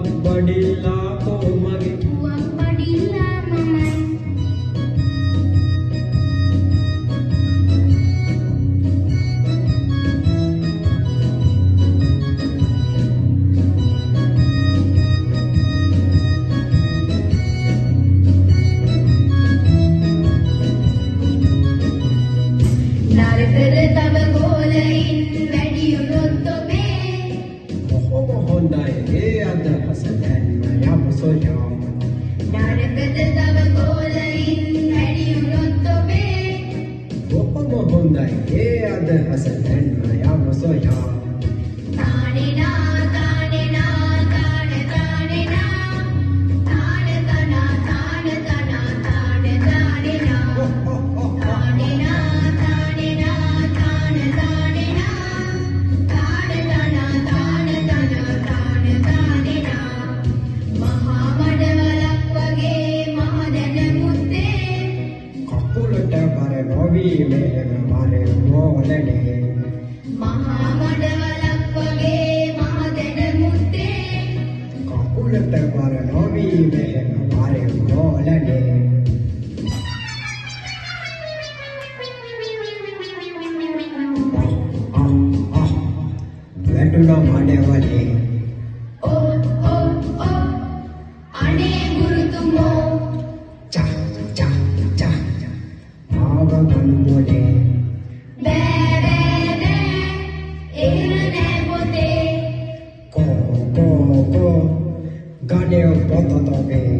වක්බඩිල්ලා කොමගේ වක්බඩිල්ලා මමයි නරකද තව ගෝලයින් වැඩියුනොත් ඔබේ කොහොම හොඳයි ඒ අදහස දැන්ම යමු සොයා නරකද තව ගෝලයින් වැඩියුනොත් ඔබේ කොහොම හොඳයි ඒ අදහස දැන්ම යමු සොයා තානෙනා තානෙනා තාන තානෙනා තාන තනා තාන තනා තාන තානෙනා තානෙනා තානෙනා තාන තානෙනා තාන තනා තාන තනා තාන තානෙනා මහා මඩවලක් වගේ මහ දැන මුත්තේ කකුලට බර නොවී මෙහෙම මර මොලනේ මහා මඩවලක් වගේ මහ දැන මුත්තේ කකුලට බර නොවී මෙහෙම මර මොලනේ වැටුණා මඩවලේ ඕ අනේ ගුරුතුමෝ චා චා චා ආව ගනුමොලේ බෑ එහෙම නෑ පොතේ කෝ ගානේ පොත තෝමේ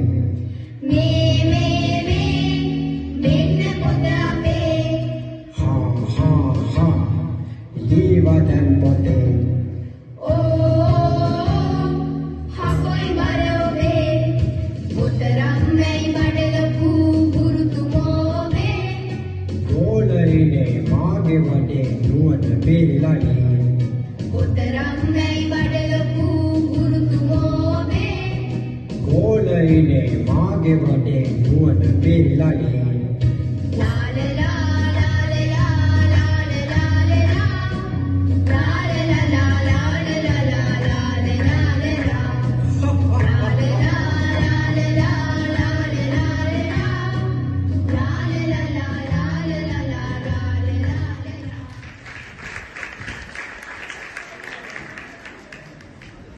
මේ මෙන්න පොත අපේ හා ඊවදන් පොතේ හකොයි බර ඔබේ පොතරම් වැයි බඩලපු ගුරුතුමෝ ඔබේ ගෝලරිනේ මාගේ වඩේ නුවණ බේරිලානේ පොතරම් වැයි බඩලපු ගුරුතුමෝ ඔබේ ගෝලරිනේ මාගේ වඩේ නුවණ බේරිලානේ